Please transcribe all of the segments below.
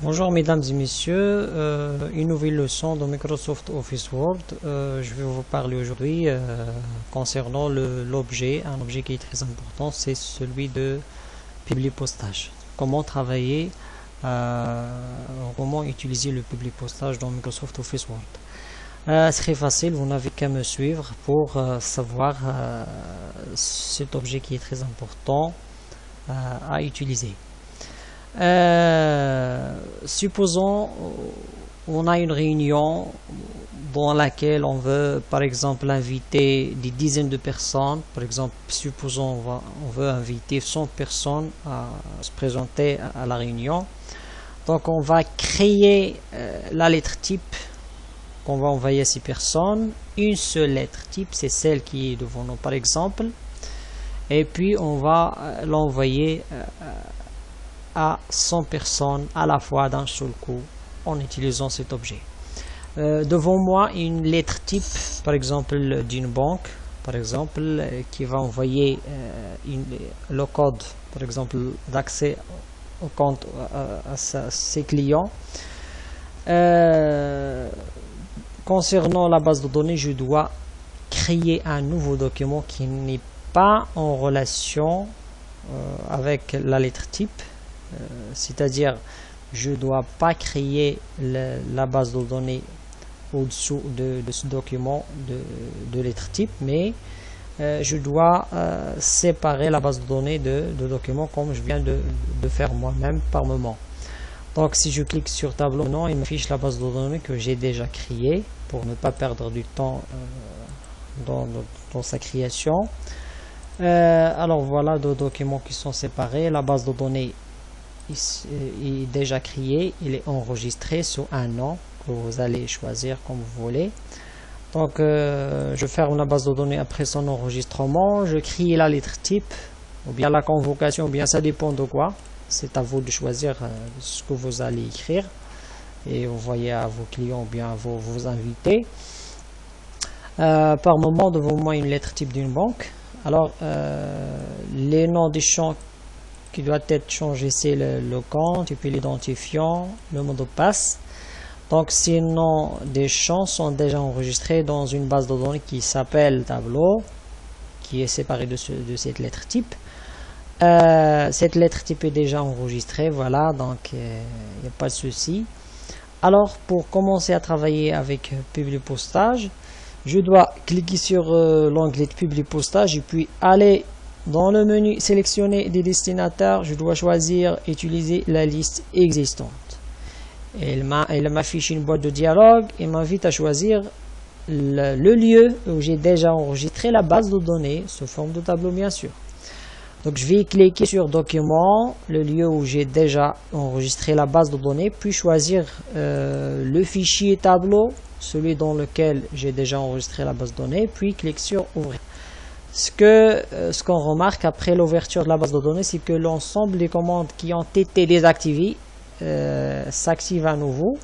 Bonjour mesdames et messieurs, une nouvelle leçon dans Microsoft Office Word. Je vais vous parler aujourd'hui concernant l'objet, un objet qui est très important, c'est celui de publipostage. Comment travailler, comment utiliser le publipostage dans Microsoft Office Word. C'est très facile, vous n'avez qu'à me suivre pour savoir cet objet qui est très important à utiliser. Supposons on a une réunion dans laquelle on veut par exemple inviter des dizaines de personnes. Par exemple, supposons on veut inviter 100 personnes à se présenter à la réunion. Donc on va créer la lettre type qu'on va envoyer à ces personnes. Une seule lettre type, c'est celle qui est devant nous par exemple, et puis on va l'envoyer à 100 personnes à la fois d'un seul coup en utilisant cet objet. Devant moi, une lettre type, par exemple d'une banque, par exemple, qui va envoyer le code, par exemple, d'accès au compte à ses clients. Concernant la base de données, je dois créer un nouveau document qui n'est pas en relation avec la lettre type. C'est-à-dire, je ne dois pas créer la base de données au-dessous de ce document de lettre type, mais je dois séparer la base de données de documents comme je viens de faire moi-même par moment. Donc si je clique sur tableau, non, il m'affiche la base de données que j'ai déjà créée pour ne pas perdre du temps dans sa création. Alors voilà deux documents qui sont séparés. La base de données est déjà créé, il est enregistré sous un nom que vous allez choisir comme vous voulez. Donc je ferme la base de données après son enregistrement, je crée la lettre type ou bien la convocation, ou bien ça dépend de quoi. C'est à vous de choisir ce que vous allez écrire et envoyer à vos clients ou bien à vos invités. Par moment, devant moi une lettre type d'une banque. Alors les noms des champs qui doit être changé, c'est le compte et puis l'identifiant, le mot de passe. Donc ces noms des champs sont déjà enregistrés dans une base de données qui s'appelle tableau, qui est séparée de cette lettre type. Cette lettre type est déjà enregistrée, voilà, donc il n'y a pas de souci. Alors pour commencer à travailler avec publipostage, je dois cliquer sur l'onglet de publipostage et puis aller dans le menu sélectionner des destinataires. Je dois choisir utiliser la liste existante. Elle m'affiche une boîte de dialogue et m'invite à choisir le lieu où j'ai déjà enregistré la base de données sous forme de tableau bien sûr. Donc je vais cliquer sur document, le lieu où j'ai déjà enregistré la base de données, puis choisir le fichier tableau, celui dans lequel j'ai déjà enregistré la base de données, puis clique sur ouvrir. Ce qu'on remarque après l'ouverture de la base de données, c'est que l'ensemble des commandes qui ont été désactivées s'activent à nouveau.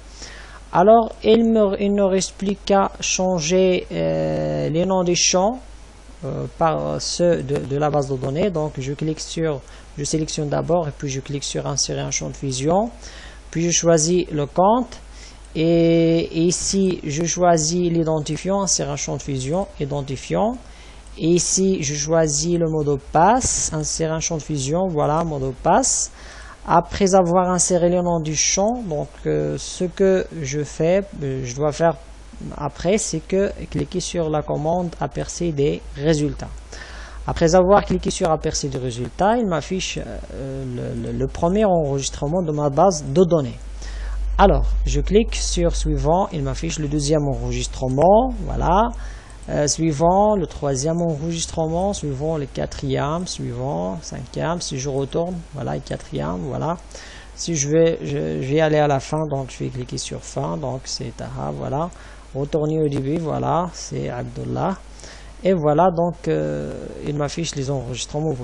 Alors, il ne reste plus qu'à changer les noms des champs par ceux de la base de données. Donc, je sélectionne d'abord et puis je clique sur insérer un champ de fusion. Puis je choisis le compte. Et ici, je choisis l'identifiant, insérer un champ de fusion, identifiant. Et ici, je choisis le mot de passe, insérer un champ de fusion, voilà, mot de passe. Après avoir inséré le nom du champ, donc ce que je dois faire après, c'est que cliquer sur la commande apercer des résultats. Après avoir cliqué sur apercer des résultats, il m'affiche le premier enregistrement de ma base de données. Alors, je clique sur suivant, il m'affiche le deuxième enregistrement, voilà. Suivant le troisième enregistrement, suivant le quatrième, suivant cinquième. Si je retourne, voilà, le quatrième, voilà. Si je vais aller à la fin, donc je vais cliquer sur fin, donc c'est Taha, voilà. Retourner au début, voilà, c'est Abdullah. Et voilà, donc il m'affiche les enregistrements.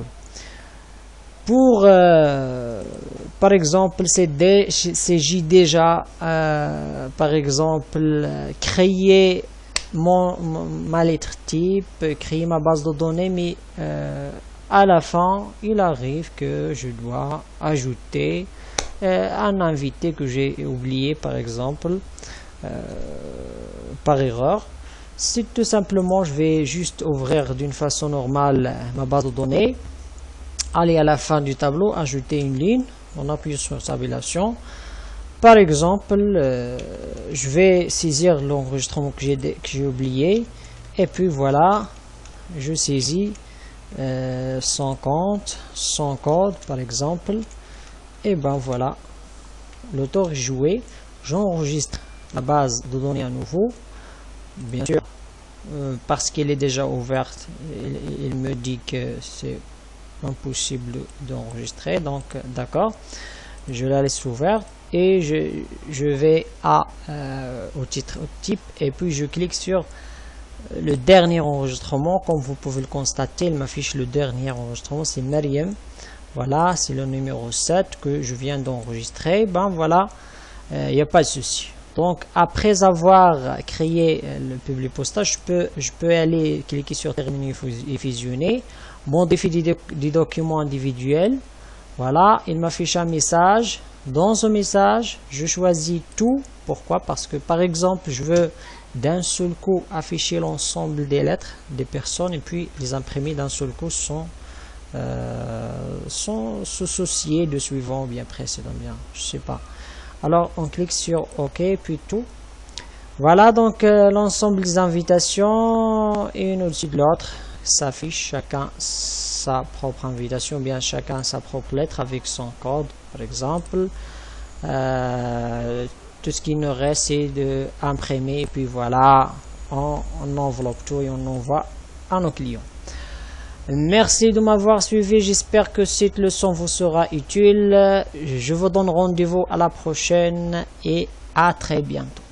Pour, par exemple, j'ai déjà, par exemple, créé ma lettre type, créer ma base de données, mais à la fin il arrive que je dois ajouter un invité que j'ai oublié par exemple par erreur. C'est tout simplement, je vais juste ouvrir d'une façon normale ma base de données, aller à la fin du tableau, ajouter une ligne, on appuie sur tabulation. Par exemple, je vais saisir l'enregistrement que j'ai oublié, et puis voilà, je saisis son compte, son code par exemple, et ben voilà, le tour est joué. J'enregistre la base de données à nouveau, bien sûr, parce qu'elle est déjà ouverte, il me dit que c'est impossible d'enregistrer, donc d'accord, je la laisse ouverte et je vais au type, et puis je clique sur le dernier enregistrement. Comme vous pouvez le constater, il m'affiche le dernier enregistrement, c'est Mariam. Voilà, c'est le numéro 7 que je viens d'enregistrer. Ben voilà, il n'y a pas de souci. Donc après avoir créé le public postage, je peux aller cliquer sur terminer et fusionner, modifier des documents individuels. Voilà, il m'affiche un message. Dans ce message, je choisis tout. Pourquoi? Parce que par exemple, je veux d'un seul coup afficher l'ensemble des lettres des personnes et puis les imprimer d'un seul coup sans se soucier de suivant ou bien précédent, bien, je sais pas. Alors on clique sur OK, puis tout. Voilà, donc l'ensemble des invitations et une au-dessus de l'autre s'affiche, chacun sa propre invitation, bien chacun sa propre lettre avec son code par exemple. Tout ce qui nous reste c'est de imprimer et puis voilà, on enveloppe tout et on envoie à nos clients. Merci de m'avoir suivi, j'espère que cette leçon vous sera utile. Je vous donne rendez-vous à la prochaine et à très bientôt.